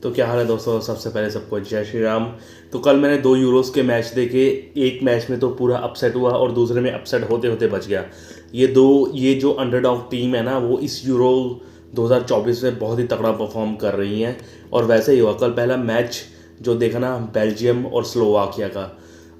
तो क्या हाल है दोस्तों। सबसे पहले सबको जय श्री राम। तो कल मैंने 2 यूरोस के मैच देखे। एक मैच में तो पूरा अपसेट हुआ और दूसरे में अपसेट होते होते बच गया। ये जो अंडरडॉग टीम है ना, वो इस यूरो 2024 में बहुत ही तगड़ा परफॉर्म कर रही हैं। और वैसे ही हुआ कल पहला मैच जो देखा ना, बेल्जियम और स्लोवाकिया का।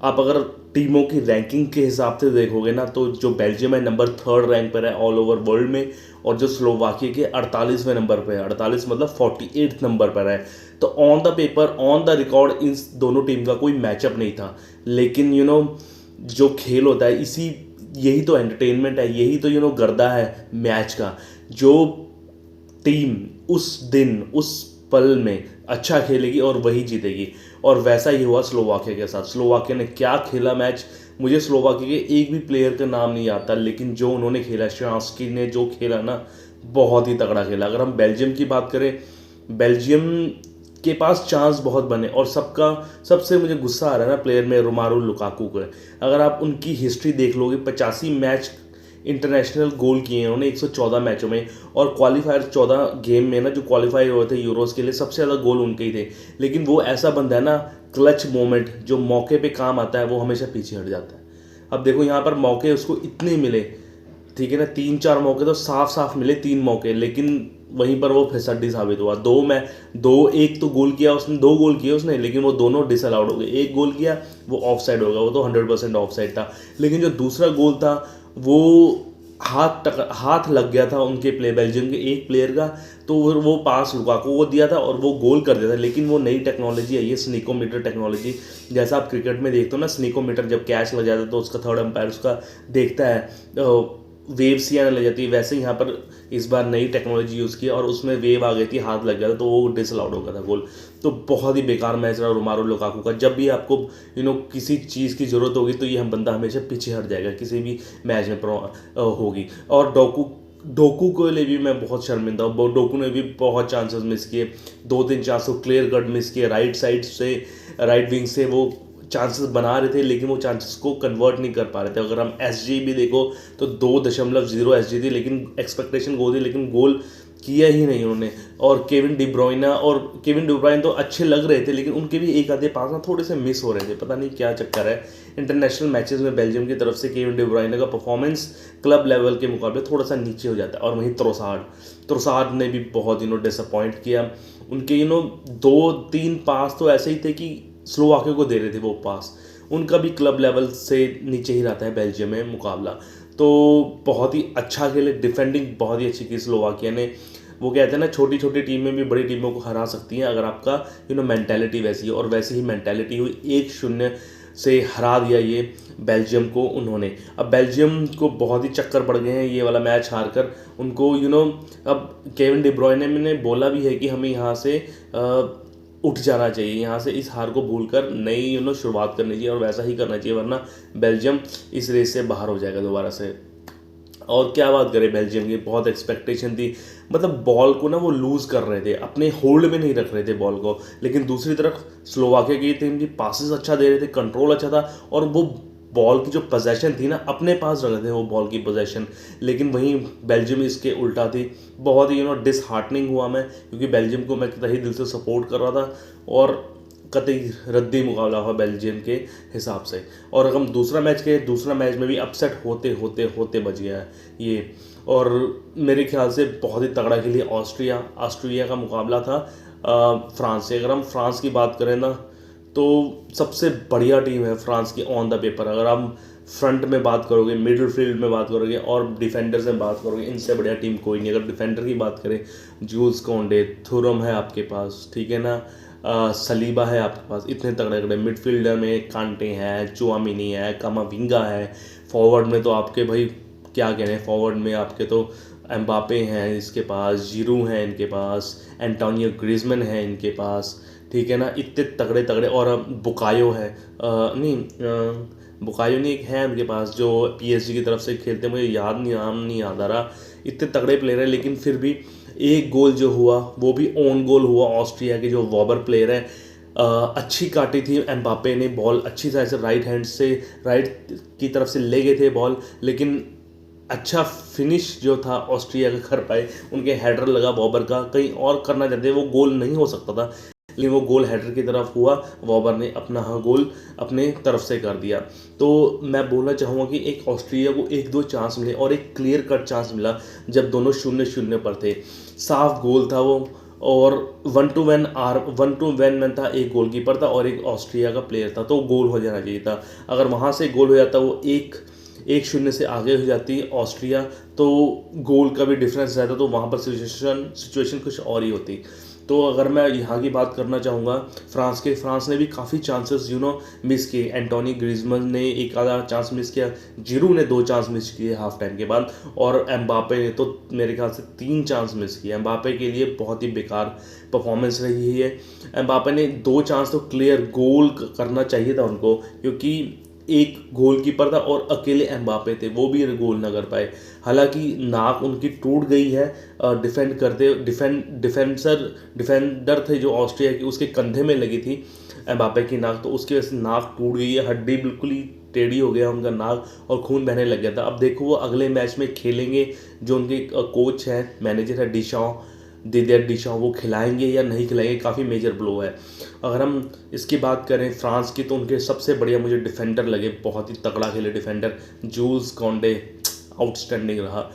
आप अगर टीमों की रैंकिंग के हिसाब से देखोगे ना, तो जो बेल्जियम है नंबर 3rd रैंक पर है ऑल ओवर वर्ल्ड में, और जो स्लोवाकिया के 48वें नंबर पर है, 48 मतलब 48 नंबर पर है। तो on the paper, on the record in दोनों टीम का कोई मैचअप नहीं था। लेकिन जो खेल होता है, यही तो एंटरटेनमेंट है, यही तो गर्दा है मैच का। जो टीम उस दिन उस पल में अच्छा खेलेगी और वही जीतेगी। और वैसा ही हुआ स्लोवाकिया के साथ। स्लोवाकिया ने क्या खेला मैच। मुझे स्लोवाकिया के एक भी प्लेयर का नाम नहीं आता, लेकिन जो उन्होंने खेला, शांस्की ने जो खेला ना, बहुत ही तगड़ा खेला। अगर हम बेल्जियम की बात करें, बेल्जियम के पास चांस बहुत बने, और सबसे मुझे गुस्सा आ रहा है ना प्लेयर में, रोमारू लुकाकू का। अगर आप उनकी हिस्ट्री देख लोगे, 85 मैच इंटरनेशनल गोल किए हैं उन्होंने 114 मैचों में। और क्वालिफायर 14 गेम में ना, जो क्वालिफाई हुए थे यूरोस के लिए, सबसे ज़्यादा गोल उनके ही थे। लेकिन वो ऐसा बंदा है ना, क्लच मोमेंट जो मौके पे काम आता है, वो हमेशा पीछे हट जाता है। अब देखो यहाँ पर मौके उसको इतने मिले, ठीक है ना, 3-4 मौके तो साफ साफ मिले, 3 मौके, लेकिन वहीं पर वो फिसड्डी साबित हुआ। एक तो गोल किया उसने, 2 गोल किए उसने, लेकिन वो दोनों डिसअलाउड हो गए। एक गोल किया वो ऑफ साइड होगा, वो तो 100% ऑफ साइड था। लेकिन जो दूसरा गोल था, वो हाथ लग गया था उनके बेल्जियम के एक प्लेयर का। तो वो पास लुकाकू को दिया था और वो गोल कर दिया था। लेकिन वो नई टेक्नोलॉजी आई है, स्नीकोमीटर टेक्नोलॉजी। जैसा आप क्रिकेट में देखते हो ना, स्नीकोमीटर जब कैच लग जाता है तो उसका थर्ड अंपायर उसका देखता है, वेव्स ही आने लग जाती है। वैसे यहाँ पर इस बार नई टेक्नोलॉजी यूज़ की और उसमें वेव आ गई थी, हाथ लग गया था, तो वो डिसअलाउड हो गया था गोल। तो बहुत ही बेकार मैच रहा रोमारो लुकाकू का। जब भी आपको किसी चीज़ की ज़रूरत होगी, तो ये हम बंदा हमेशा पीछे हट जाएगा किसी भी मैच में होगी। और डोकू के लिए भी मैं बहुत शर्मिंदा हूँ। डोकू ने भी बहुत चांसेस मिस किए, 2-3 चांस क्लियर कट मिस किए। राइट साइड से, राइट विंग से वो चांसेस बना रहे थे, लेकिन वो चांसेस को कन्वर्ट नहीं कर पा रहे थे। अगर हम एसजी भी देखो तो 2.0 एसजी थी, लेकिन एक्सपेक्टेशन गोल थी, लेकिन गोल किया ही नहीं उन्होंने। और केविन डिब्रोइन तो अच्छे लग रहे थे, लेकिन उनके भी एक आधे पास ना थोड़े से मिस हो रहे थे। पता नहीं क्या चक्कर है। इंटरनेशनल मैचेस में बेल्जियम की तरफ से केविन डिब्रोइन का परफॉर्मेंस क्लब लेवल के मुकाबले थोड़ा सा नीचे हो जाता है। और वहीं त्रोसार्ड ने भी बहुत डिसअपॉइंट किया। उनके 2-3 पास तो ऐसे ही थे कि स्लोवाकिया को दे रहे थे वो पास। उनका भी क्लब लेवल से नीचे ही रहता है बेल्जियम में मुकाबला। तो बहुत ही अच्छा खेले, डिफेंडिंग बहुत ही अच्छी की स्लोवाकिया ने। वो कहते हैं ना, छोटी छोटी टीमें भी बड़ी टीमों को हरा सकती हैं अगर आपका मेंटालिटी वैसी है। और वैसी ही मेंटालिटी हुई, 1-0 से हरा दिया ये बेल्जियम को उन्होंने। अब बेल्जियम को बहुत ही चक्कर पड़ गए हैं ये वाला मैच हार कर। उनको अब केविन डी ब्रुयने ने बोला भी है कि हमें यहाँ से उठ जाना चाहिए, यहाँ से इस हार को भूलकर नई शुरुआत करनी चाहिए, और वैसा ही करना चाहिए, वरना बेल्जियम इस रेस से बाहर हो जाएगा दोबारा से। और क्या बात करें, बेल्जियम की बहुत एक्सपेक्टेशन थी। मतलब बॉल को ना वो लूज़ कर रहे थे, अपने होल्ड में नहीं रख रहे थे बॉल को। लेकिन दूसरी तरफ स्लोवाकिया की टीम की पासेस अच्छा दे रहे थे, कंट्रोल अच्छा था, और वो बॉल की जो पोजेशन थी ना, अपने पास रख रहे थे वो बॉल की पोजेशन। लेकिन वहीं बेल्जियम इसके उल्टा थी। बहुत ही डिसहार्टनिंग हुआ मैं, क्योंकि बेल्जियम को मैं तहे दिल से सपोर्ट कर रहा था, और कतई रद्दी मुकाबला हुआ बेल्जियम के हिसाब से। और अगर हम दूसरा मैच में भी अपसेट होते होते होते बच गया है ये। और मेरे ख्याल से बहुत ही तगड़ा खेली ऑस्ट्रिया का मुकाबला था फ्रांस से। अगर हम फ्रांस की बात करें ना, तो सबसे बढ़िया टीम है फ्रांस की ऑन द पेपर। अगर आप फ्रंट में बात करोगे, मिडिल फील्ड में बात करोगे, और डिफेंडर से बात करोगे, इनसे बढ़िया टीम कोई नहीं। अगर डिफेंडर की बात करें, जूल्स कोंडे, थुरम है आपके पास, ठीक है ना, सलीबा है आपके पास, इतने तगड़े तगड़े। मिडफील्डर में कांटे हैं, चुआमिनी है, कामाविंगा है। फॉरवर्ड में तो आपके भाई क्या कह रहे हैं, फॉरवर्ड में आपके तो एम्बापे हैं इसके पास, जीरू हैं इनके पास, एंटोनियो ग्रीजमैन है इनके पास, ठीक है ना, इतने तगड़े तगड़े। और बुकायो है, बुकायो नहीं, एक है उनके पास जो पीएसजी की तरफ से खेलते हैं, मुझे नाम नहीं याद आ रहा। इतने तगड़े प्लेयर हैं, लेकिन फिर भी एक गोल जो हुआ वो भी ओन गोल हुआ। ऑस्ट्रिया के जो वॉबर प्लेयर है, अच्छी काटी थी एम्बापे ने बॉल, अच्छी तरह से राइट की तरफ से ले गए थे बॉल, लेकिन अच्छा फिनिश जो था ऑस्ट्रिया का कर पाए। उनके हेडर लगा वॉबर का, कहीं और करना चाहते वो गोल नहीं हो सकता था। लेकिन वो गोल हेडर की तरफ हुआ, वॉबर ने अपना गोल अपने तरफ से कर दिया। तो मैं बोलना चाहूँगा कि एक ऑस्ट्रिया को 1-2 चांस मिले और एक क्लियर कट चांस मिला जब दोनों 0-0 पर थे। साफ गोल था वो, और 1-1 में था, एक गोलकीपर था और एक ऑस्ट्रिया का प्लेयर था, तो गोल हो जाना चाहिए था। अगर वहाँ से गोल हो जाता, वो 1-0 से आगे हो जाती ऑस्ट्रिया, तो गोल का भी डिफरेंस रहता, तो वहाँ पर सिचुएशन कुछ और ही होती। तो अगर मैं यहाँ की बात करना चाहूँगा फ्रांस ने भी काफ़ी चांसेस मिस किए। एंटोनी ग्रीजमैन ने एक आधा चांस मिस किया, जिरू ने 2 चांस मिस किए हाफ टाइम के बाद, और एम्बापे ने तो मेरे ख्याल से 3 चांस मिस किए। एम्बापे के लिए बहुत ही बेकार परफॉर्मेंस रही है। एम्बापे ने 2 चांस तो क्लियर गोल करना चाहिए था उनको, क्योंकि एक गोलकीपर था और अकेले एम्बापे थे, वो भी गोल ना कर पाए। हालांकि नाक उनकी टूट गई है, डिफेंडर थे जो ऑस्ट्रिया की, उसके कंधे में लगी थी एम्बापे की नाक, तो उसकी वजह से नाक टूट गई है, हड्डी बिल्कुल ही टेढ़ी हो गया उनका नाक और खून बहने लग गया था। अब देखो वो अगले मैच में खेलेंगे, जो उनके कोच है, मैनेजर है दिदियर डिशॉ, वो खिलाएंगे या नहीं खिलाएंगे, काफ़ी मेजर ब्लो है। अगर हम इसकी बात करें फ्रांस की, तो उनके सबसे बढ़िया मुझे डिफेंडर लगे, बहुत ही तगड़ा खेले डिफेंडर, जूल्स कॉन्डे आउटस्टैंडिंग रहा,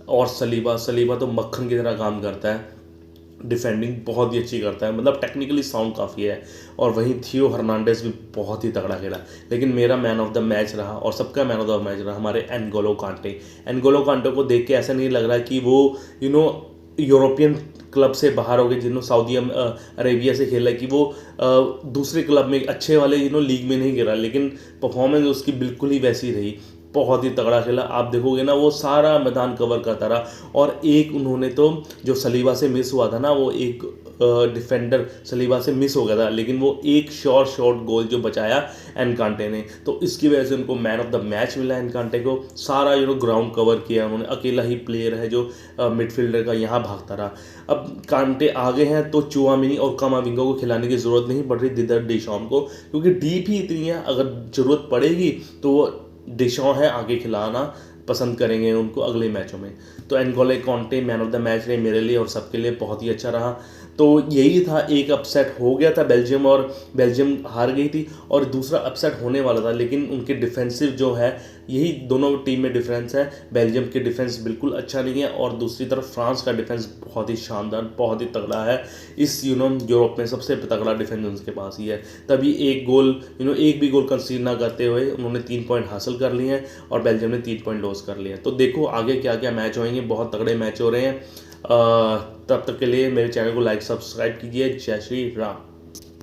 और सलीबा तो मक्खन की तरह काम करता है, डिफेंडिंग बहुत ही अच्छी करता है, मतलब टेक्निकली साउंड काफ़ी है। और वहीं थियो हर्नांडेस भी बहुत ही तगड़ा खेला। लेकिन मेरा मैन ऑफ द मैच रहा, और सबका मैन ऑफ द मैच रहा हमारे एनगोलो कांटे को देख के ऐसा नहीं लग रहा कि वो यूरोपियन क्लब से बाहर हो गए, जिन्होंने सऊदी अरेबिया से खेला, कि वो दूसरे क्लब में अच्छे वाले लीग में नहीं गिरा, लेकिन परफॉर्मेंस उसकी बिल्कुल ही वैसी रही, बहुत ही तगड़ा खेला। आप देखोगे ना, वो सारा मैदान कवर करता रहा। और एक उन्होंने तो जो सलीबा से मिस हुआ था ना, वो एक डिफेंडर सलीबा से मिस हो गया था, लेकिन वो एक शॉर्ट गोल जो बचाया एनकांटे ने, तो इसकी वजह से उनको मैन ऑफ द मैच मिला। एनकांटे को सारा ग्राउंड कवर किया उन्होंने, अकेला ही प्लेयर है जो मिडफील्डर का यहाँ भागता रहा। अब कांटे आगे हैं तो चुआमिनी और कामाविंगा को खिलाने की ज़रूरत नहीं पड़ रही दिदर डिशॉम को, क्योंकि डीप ही इतनी है, अगर ज़रूरत पड़ेगी तो वो डिशॉ है आगे खिलाना पसंद करेंगे उनको अगले मैचों में। तो N'Golo Kante man of the match रहे मेरे लिए और सबके लिए, बहुत ही अच्छा रहा। तो यही था, एक अपसेट हो गया था बेल्जियम हार गई थी, और दूसरा अपसेट होने वाला था, लेकिन उनके डिफेंसिव जो है, यही दोनों टीम में डिफरेंस है। बेल्जियम के डिफेंस बिल्कुल अच्छा नहीं है, और दूसरी तरफ फ्रांस का डिफेंस बहुत ही शानदार, बहुत ही तगड़ा है। इस यूरोप में सबसे तगड़ा डिफेंस उनके पास ही है, तभी एक भी गोल कंसीड ना करते हुए उन्होंने 3 पॉइंट हासिल कर लिए हैं, और बेल्जियम ने 3 पॉइंट लॉस कर लिए हैं। तो देखो आगे क्या क्या मैच होंगे, बहुत तगड़े मैच हो रहे हैं। तब तक के लिए मेरे चैनल को लाइक सब्सक्राइब कीजिए। जय श्री राम।